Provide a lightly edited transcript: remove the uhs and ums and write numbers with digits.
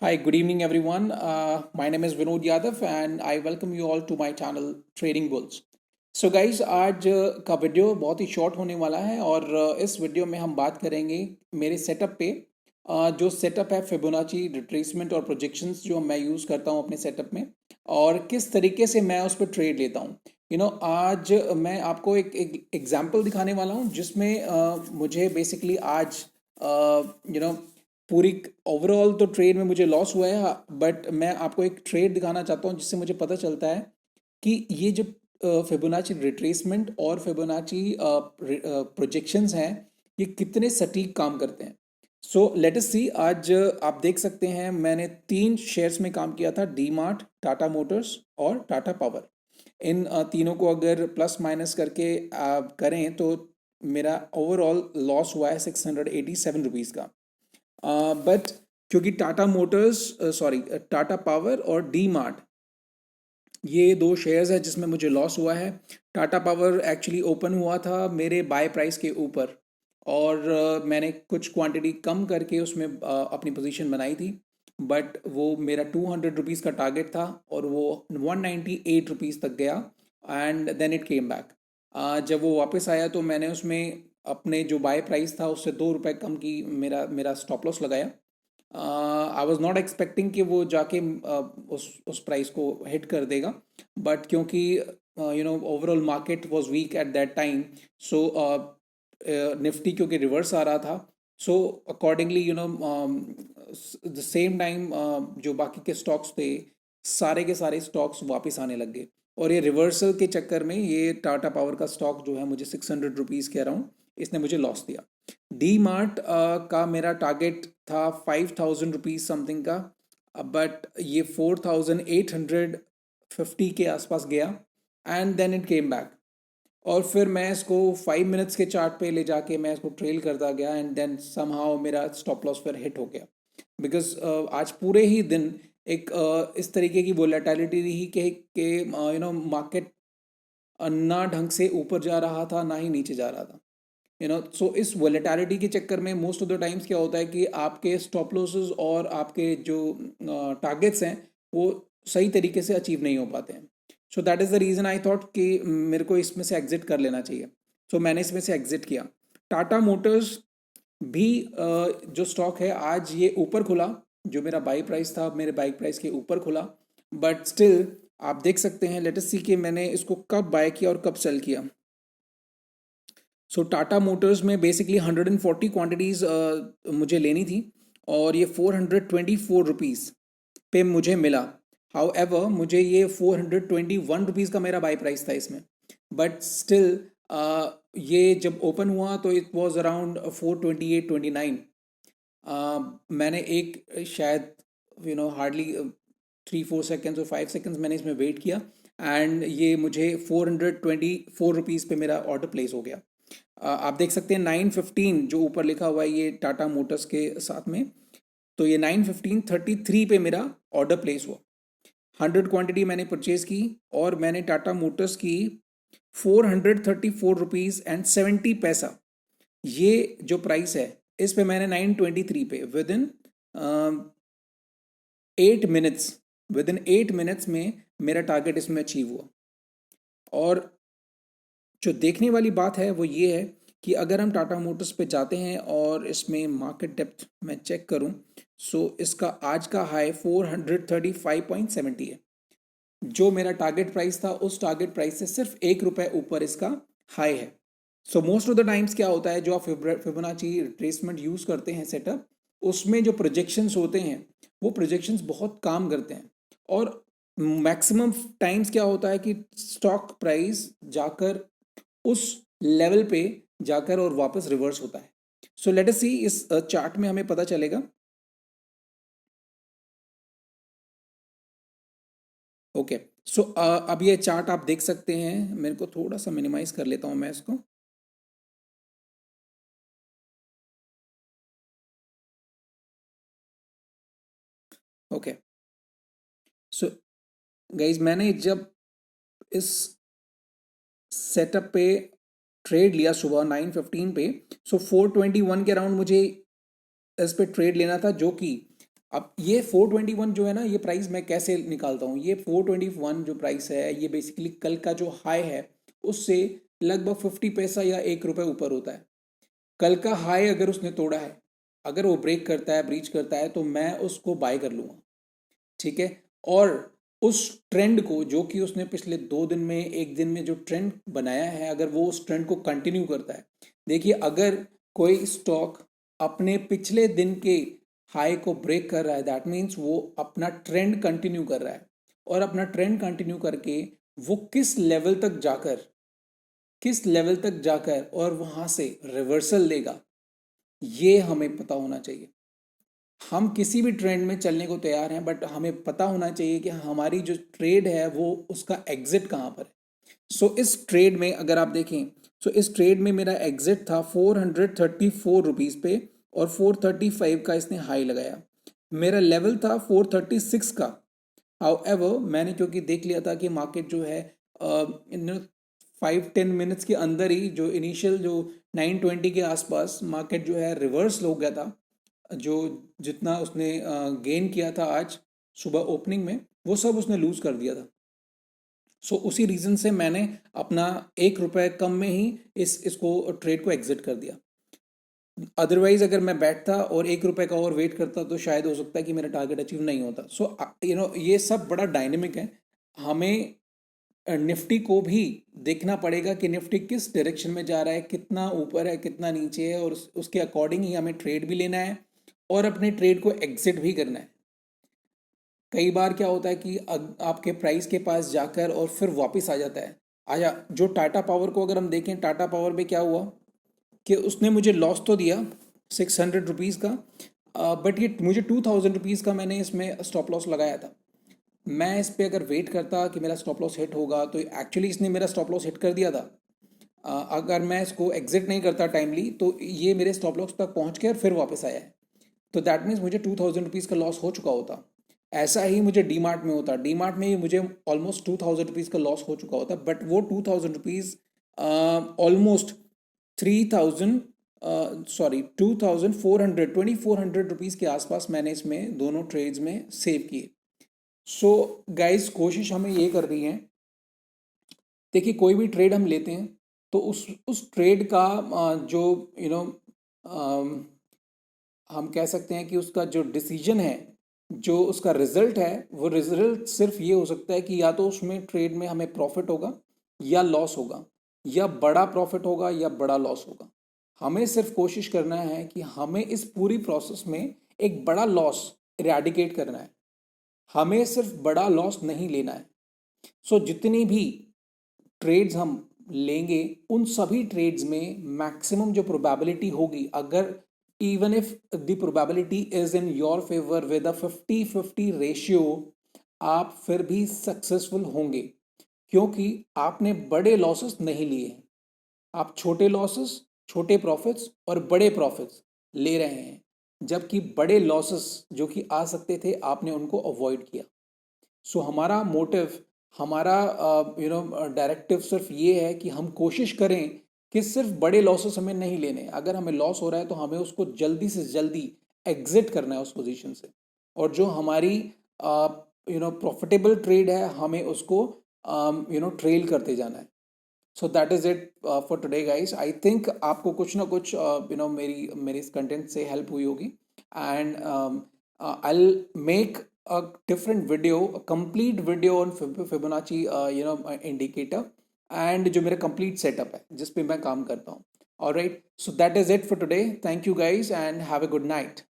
Hi, good evening, everyone. My name is Vinod Yadav, and I welcome you all to my channel Trading Bulls. So, guys, आज का video बहुत ही short होने वाला है और इस वीडियो में हम बात करेंगे मेरे सेटअप पे। जो सेटअप है फिबोनाची रिट्रेसमेंट और प्रोजेक्शंस जो मैं यूज़ करता हूँ अपने सेटअप में, और किस तरीके से मैं उस पर ट्रेड लेता हूँ। आज मैं आपको एक एग्जांपल दिखाने वाला हूँ जिसमें मुझे बेसिकली आज पूरी ओवरऑल तो ट्रेड में मुझे लॉस हुआ है, बट मैं आपको एक ट्रेड दिखाना चाहता हूँ जिससे मुझे पता चलता है कि ये जो फिबोनाची रिट्रेसमेंट और फिबोनाची प्रोजेक्शंस हैं, ये कितने सटीक काम करते हैं। सो लेट अस सी। आज आप देख सकते हैं मैंने तीन शेयर्स में काम किया था, डी मार्ट, टाटा मोटर्स और टाटा पावर। इन तीनों को अगर प्लस माइनस करके करें तो मेरा ओवरऑल लॉस हुआ है 687 रुपीज़ का। बट क्योंकि Tata Motors, sorry, Tata power और डी मार्ट, ये दो शेयर्स है जिसमें मुझे लॉस हुआ है। टाटा पावर एक्चुअली ओपन हुआ था मेरे बाय प्राइस के ऊपर, और मैंने कुछ क्वांटिटी कम करके उसमें अपनी पोजीशन बनाई थी, बट वो मेरा 200 रुपीज़ का टारगेट था और वो 198 रुपीज़ तक गया, and then it came back. जब वो वापस आया तो मैंने उसमें अपने जो बाय प्राइस था उससे 2 रुपए कम की मेरा मेरा स्टॉप लॉस लगाया। आई वॉज नॉट एक्सपेक्टिंग कि वो जाके उस प्राइस को हिट कर देगा, बट क्योंकि overall market was weak at that time, so Nifty क्योंकि रिवर्स आ रहा था, so accordingly the same time जो बाकी के स्टॉक्स थे, सारे के सारे स्टॉक्स वापस आने लग गए, और ये रिवर्सल के चक्कर में ये टाटा पावर का स्टॉक जो है मुझे 600 रुपीज़ के अराउंड इसने मुझे लॉस दिया। डी मार्ट का मेरा टारगेट था 5000 रुपीज़ समथिंग का, बट ये 4850 के आसपास गया, and then it came back. और फिर मैं इसको 5 मिनट्स के चार्ट पे ले जाके मैं इसको ट्रेल करता गया, एंड देन समहाउ मेरा स्टॉप लॉस फिर हिट हो गया। बिकॉज आज पूरे ही दिन एक इस तरीके की वोलेटिलिटी रही कि मार्केट ना ढंग से ऊपर जा रहा था ना ही नीचे जा रहा था। सो इस वोलेटिलिटी के चक्कर में मोस्ट ऑफ द टाइम्स क्या होता है कि आपके स्टॉप लॉसेस और आपके जो टारगेट्स हैं वो सही तरीके से अचीव नहीं हो पाते हैं। So that is the reason I thought कि मेरे को इसमें से एग्जिट कर लेना चाहिए। सो मैंने इसमें से एग्जिट किया। टाटा मोटर्स भी जो स्टॉक है आज ये ऊपर खुला, जो मेरा बाई प्राइस था मेरे बाई प्राइस के ऊपर खुला, बट स्टिल आप देख सकते हैं, लेट अस सी कि मैंने इसको कब बाय किया और कब सेल किया। सो टाटा मोटर्स में बेसिकली 140 क्वांटिटीज़ मुझे लेनी थी, और ये 424 रुपीज़ पे मुझे मिला। हाउ एवर मुझे ये 421 रुपीज़ का मेरा बाई प्राइस था इसमें, बट स्टिल ये जब ओपन हुआ तो इट वॉज अराउंड 428-29। मैंने एक शायद हार्डली 3-4 सेकेंड्स और 5 सेकेंड्स मैंने इसमें वेट किया, एंड ये मुझे 424 रुपीज़ पे मेरा ऑर्डर प्लेस हो गया। आप देख सकते हैं 915 जो ऊपर लिखा हुआ है ये टाटा मोटर्स के साथ में, तो ये 9:15:33 पे मेरा ऑर्डर प्लेस हुआ। 100 क्वांटिटी मैंने परचेज की, और मैंने टाटा मोटर्स की 434 रुपीज़ एंड 70 पैसा, ये जो प्राइस है इस पे मैंने 923 पे विद इन 8 मिनट्स में मेरा टारगेट इसमें अचीव हुआ। और जो देखने वाली बात है वो ये है कि अगर हम टाटा मोटर्स पे जाते हैं और इसमें मार्केट डेप्थ में चेक करूं, सो इसका आज का हाई 435.70 है। जो मेरा टारगेट प्राइस था उस टारगेट प्राइस से सिर्फ 1 रुपए ऊपर इसका हाई है। So most of the times क्या होता है, जो आप फिबोनाची रिट्रेसमेंट यूज़ करते हैं सेटअप, उसमें जो प्रोजेक्शंस होते हैं वो प्रोजेक्शंस बहुत काम करते हैं, और मैक्सिमम टाइम्स क्या होता है कि स्टॉक प्राइस जाकर उस लेवल पे जाकर और वापस रिवर्स होता है। सो लेट अस सी, इस चार्ट में हमें पता चलेगा। ओके, सो अब ये चार्ट आप देख सकते हैं, मेरे को थोड़ा सा मिनिमाइज कर लेता हूं मैं इसको। ओके, सो गाइज मैंने जब इस सेटअप पे ट्रेड लिया सुबह 9:15 पे, सो 421 के अराउंड मुझे इस पे ट्रेड लेना था, जो कि अब ये 421 जो है ना, ये प्राइस मैं कैसे निकालता हूँ, ये 421 जो प्राइस है ये बेसिकली कल का जो हाई है उससे लगभग 50 पैसा या 1 रुपये ऊपर होता है। कल का हाई अगर उसने तोड़ा है, अगर वो ब्रेक करता है, ब्रीच करता है, तो मैं उसको बाय कर लूँगा, ठीक है। और उस ट्रेंड को जो कि उसने पिछले 2 दिन में, एक दिन में जो ट्रेंड बनाया है, अगर वो उस ट्रेंड को कंटिन्यू करता है, देखिए अगर कोई स्टॉक अपने पिछले दिन के हाई को ब्रेक कर रहा है, दैट मीन्स वो अपना ट्रेंड कंटिन्यू कर रहा है। और अपना ट्रेंड कंटिन्यू करके वो किस लेवल तक जाकर और वहां से रिवर्सल लेगा, ये हमें पता होना चाहिए। हम किसी भी ट्रेंड में चलने को तैयार हैं, बट हमें पता होना चाहिए कि हमारी जो ट्रेड है वो उसका एग्जिट कहाँ पर है। सो इस ट्रेड में अगर आप देखें, सो इस ट्रेड में मेरा एग्जिट था 434 रुपीज़ पे, और 435 का इसने हाई लगाया। मेरा लेवल था 436 का। हाउएवर मैंने क्योंकि देख लिया था कि मार्केट जो है इन 5-10 मिनट्स के अंदर ही, जो इनिशियल जो 920 के आसपास मार्केट जो है रिवर्स हो गया था, जो जितना उसने गेन किया था आज सुबह ओपनिंग में, वो सब उसने लूज कर दिया था। सो उसी रीज़न से मैंने अपना 1 रुपये कम में ही इसको ट्रेड को एग्जिट कर दिया। अदरवाइज अगर मैं बैठता और 1 रुपये का और वेट करता तो शायद हो सकता है कि मेरा टारगेट अचीव नहीं होता। सो ये सब बड़ा डायनेमिक है। हमें निफ्टी को भी देखना पड़ेगा कि निफ्टी किस डायरेक्शन में जा रहा है, कितना ऊपर है, कितना नीचे है, और उसके अकॉर्डिंग ही हमें ट्रेड भी लेना है और अपने ट्रेड को एग्जिट भी करना है। कई बार क्या होता है कि आपके प्राइस के पास जाकर और फिर वापस आ जाता है। आया जो टाटा पावर को अगर हम देखें, टाटा पावर में क्या हुआ कि उसने मुझे लॉस तो दिया 600 रुपीज़ का, बट ये मुझे 2000 रुपीज़ का मैंने इसमें स्टॉप लॉस लगाया था। मैं इस पे अगर वेट करता कि मेरा स्टॉप लॉस हिट होगा, तो एक्चुअली इसने मेरा स्टॉप लॉस हिट कर दिया था। अगर मैं इसको एग्जिट नहीं करता टाइमली, तो ये मेरे स्टॉप लॉस तक पहुंच के और फिर वापस आया है। तो दैट मीन्स मुझे 2000 रुपीज़ का लॉस हो चुका होता। ऐसा ही मुझे डी मार्ट में होता, डी मार्ट में ही मुझे ऑलमोस्ट 2000 रुपीज़ का लॉस हो चुका होता, बट वो 2000 रुपीज़ ऑलमोस्ट 3000, सॉरी 2400 के आसपास मैंने इसमें दोनों ट्रेड्स में सेव किए। सो गाइस, कोशिश हमें ये कर रही है, देखिए कोई भी ट्रेड हम लेते हैं तो उस ट्रेड का जो हम कह सकते हैं कि उसका जो डिसीजन है, जो उसका रिजल्ट है, वो रिजल्ट सिर्फ ये हो सकता है कि या तो उसमें ट्रेड में हमें प्रॉफिट होगा या लॉस होगा, या बड़ा प्रॉफिट होगा या बड़ा लॉस होगा। हमें सिर्फ कोशिश करना है कि हमें इस पूरी प्रोसेस में एक बड़ा लॉस इरेडिकेट करना है। हमें सिर्फ बड़ा लॉस नहीं लेना है। सो जितनी भी ट्रेड्स हम लेंगे, उन सभी ट्रेड्स में मैक्सिमम जो प्रोबेबिलिटी होगी, अगर even if the probability is in your favour with a 50-50 ratio, आप फिर भी सक्सेसफुल होंगे, क्योंकि आपने बड़े लॉसेस नहीं लिए हैं। आप छोटे लॉसेस, छोटे प्रॉफिट्स और बड़े प्रॉफिट्स ले रहे हैं, जबकि बड़े लॉसेस जो कि आ सकते थे, आपने उनको अवॉइड किया। सो हमारा मोटिव, हमारा डायरेक्टिव सिर्फ ये है कि हम कोशिश करें कि सिर्फ बड़े लॉसेस हमें नहीं लेने। अगर हमें लॉस हो रहा है तो हमें उसको जल्दी से जल्दी एग्जिट करना है उस पोजीशन से, और जो हमारी प्रॉफिटेबल ट्रेड है, हमें उसको ट्रेल करते जाना है। So that is it for today guys. I think आपको कुछ ना कुछ मेरे इस कंटेंट से हेल्प हुई होगी, and I make a different video, a complete video on Fibonacci indicator, and जो मेरा complete setup है जिस पे मैं काम करता हूँ। Alright, so that is it for today. Thank you guys and have a good night.